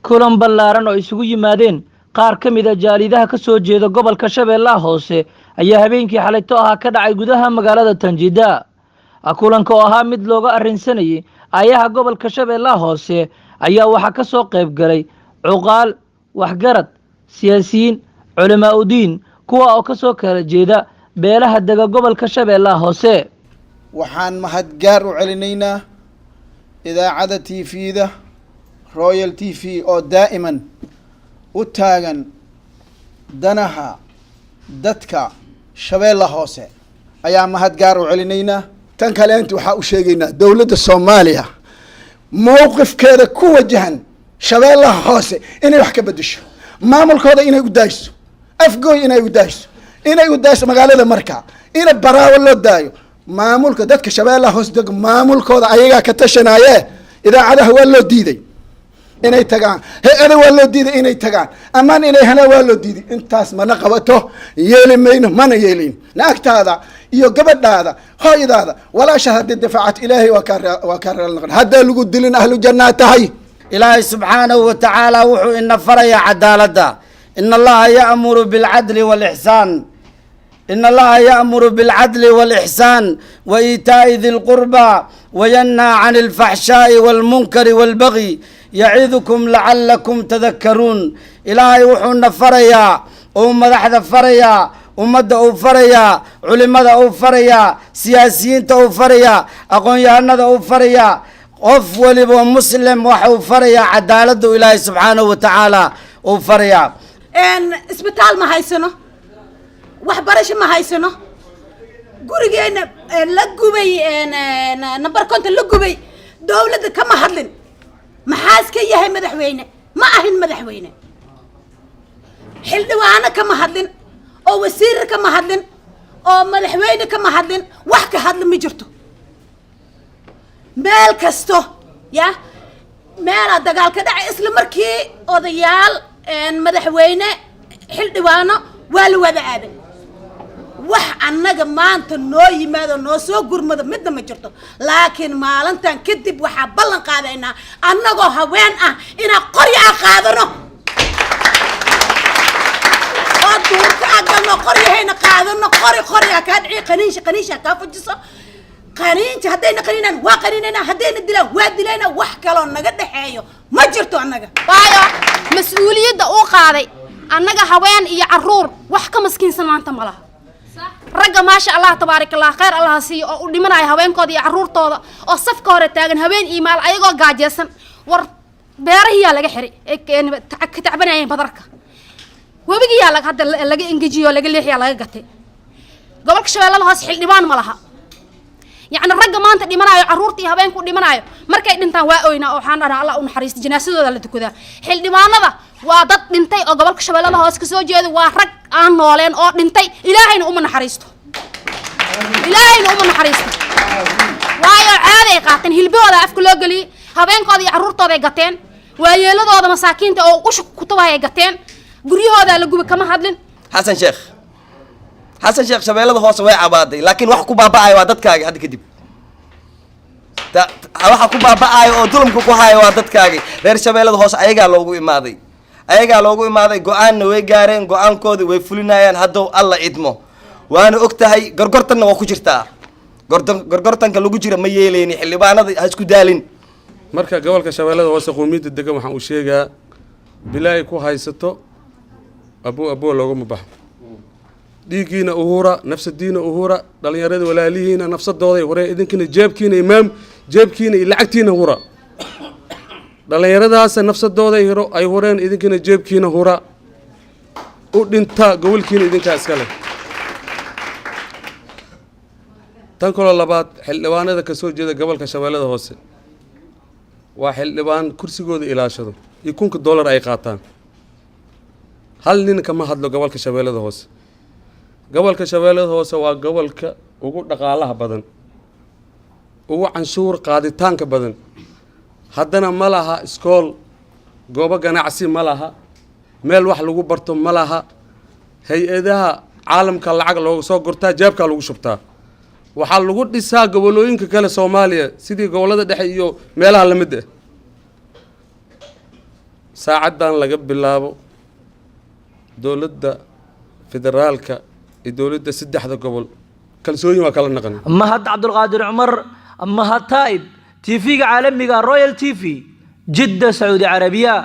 kulan ballaaran oo isugu yimaadeen qaar ka mid ah jaalidaha ka soo jeeda gobolka Shabeellaha Hoose ayaa habeenkii xalayto ahaa ka dhacay gudaha magaalada Tanjida. Kulanka oo ahaa mid looga arrinsanayay ayaha gobolka Shabeellaha Hoose ayaa waxa ka soo qayb galay cuqaal, waxgarad, siyaasiyiin, culamaa u diin kuwa oo ka soo kala jeeda beelaha dega gobolka Shabeellaha Hoose. waxaan mahadgaar u celinaynaa idaacada TV-da Royal TV oo daa'iman u taagan danaha dadka Shabeellaha Hoose ayaa mahadgaar u celinaynaa. tan kale inta waxaa u sheegaynaa dowladda Soomaaliya mowqifkeeda ku wajahan Shabeellaha Hoose inay wax ka bedesho, maamulkooda inay u daayso, afgooy inay u daayso magaalada Marka ina baraawo loo daayo. maamulka dadka Shabeellaha Hoose deg maamulkooda ayagaa ka tashanaaye idaacadaha waa loo diiday inay tagaan, hay-ada waa loo diiday inay tagaan, amaan inay helaan waa loo diiday. intaas mana qabato, yeeli mayno, mana yeelin. naagtaada iyo gabadhaada hooyadaada walaasha haddii difaacat ilaahay waa ka raali noqon, haddaa lagu dilin ahlu jannaa tahay. ilaahay subxaanahu wa tacaala wuxuu ina farayaa cadaaladda. ina allaha ya'muru bilcadli waalixsaan إن الله يأمر بالعدل والإحسان وإيتاء ذي القربى وينهى عن الفحشاء والمنكر والبغي يعظكم لعلكم تذكرون. إلهي وحونا فريا ومدحد فريا ومدى فريا علماء فريا سياسيين فريا أقوياء فريا قف ولب مسلم وحو فريا عدالة إلهي سبحانه وتعالى وفريا إن اسبتال ما هيسنو waxbarasho ma haysano, gurigeena la gubay number konton la gubay, dawladda kama hadlin. maxaa iska yahay madaxweyne? ma ahin madaxweyne. xildhibaano kama hadlin, oo wasiir kama hadlin, oo madaxweyne kama hadlin, wax ka hadla ma jirto. meel kasto ya meel dagaal ka dhacay isla markii odayaal madaxweyne xildhibaano waa la wada aaday. wax annaga maanta noo yimaado noo soo gurmado midna ma jirto, laakiin maalintan kadib waxaa ballan qaadaynaa annagoo haween ah inaan qoryo qaadano oo duurka agalno qoryahayna qaadano. qorya kaa dhici, qaniisha kaa fujiso. qaniinta haddayna qaniinaan waa qaniinaynaa, haddayna dilaan waa dilaynaa. wax kaloo naga dhexeeyo ma jirto annaga. waayo mas-uuliyadda uu qaaday annaga haween iyo caruur wax ka maskiinsan maanta ma laha. ragga maasha Allah tabaarak Allah khayr Allah siiyo oo u dhimanaya haweenkooda iyo caruurtooda oo safka hore taagan habeen iyo maal ayagoo gaajeysan. war beerahiya laga xiri ka tacbanayeen badarka, wabigiya laga engejiyo laga leexiya laga gatay. gobolka Shabeellaha Hoose xildhibaan ma laha. يعني الرجل ما أنت دمنايو عرورتي هبين كل دمنايو مركي دنتان واقوينا أو حنا الله ونحريس جناسده ولا تكذا حل دمانا ذا وضد دنتي أو قبلك Shabeellaha Hoose كسو جيد ورج عن نولين أو دنتي إلهي نؤمن نحريسته وايو عادي قاتن هلبي ولا أفكر لقلي هبين قاضي عرورته ذي قتين ويلده هذا مساكين أو وش كتبها قتين قريه هذا لقوا كم هادلين حسن شيخ Shabeellaha Hoose way cabaaday, laakiin wax ku baaba'ay waa dadkaaga. hadda kadib waxa ku baaba'ay oo dulumka ku hayo waa dadkaaga. reer Shabeellaha Hoose ayagaa loogu imaaday go'aanna way gaareen, go'aankooda way fulinayaan hadduu alla idmo. waana ogtahay gorgortanna waa ku jirtaa. gorgortanka lagu jira ma yeelayni, xildhibaanada ha isku daalin. marka gobolka Shabeellaha Hoose qoomiyadda degan waxaan u sheegaa bilaahi ku haysato abo looga mabaxo. dhiigiina uhura, nafsadiina uhura, dhalinyarada walaalihiina nafsadooda hore idinkina jeebkiina imaam jeebkiina lacagtiina hura. dhalinyaradaas nafsadooda ay horeen idinkina jeebkiina hura. u dhinta gobolkiina idinka iska leh. tan kale labaad xildhibaanada ka soo jeeda gobolka Shabeellaha Hoose waa xildhibaan kursigooda ilaashado iyo $1,000 ay qaataan. hal nin kama hadlo gobolka Shabeellaha Hoose. gobolka Shabeellaha Hoose waa gobolka ugu dhaqaalaha badan, ugu canshuur qaaditaanka badan. haddana ma laha iskool, goobo ganacsi ma laha, meel wax lagu barto ma laha. hay-adaha caalamka lacag looga soo gurtaa, jeebka lagu shubtaa. waxaa lagu dhisaa gobolooyinka kale Soomaaliya sidii gobolada dhexe iyo meelaha la mid ah. saacaddan laga bilaabo dowladda federaalka iyo dowladda saddexda gobol kalsooni waa kala naqan. mahad cabdulqaadir cumar mahad taib TV-ga caalamiga Royal TV Jidda Saudi Arabia.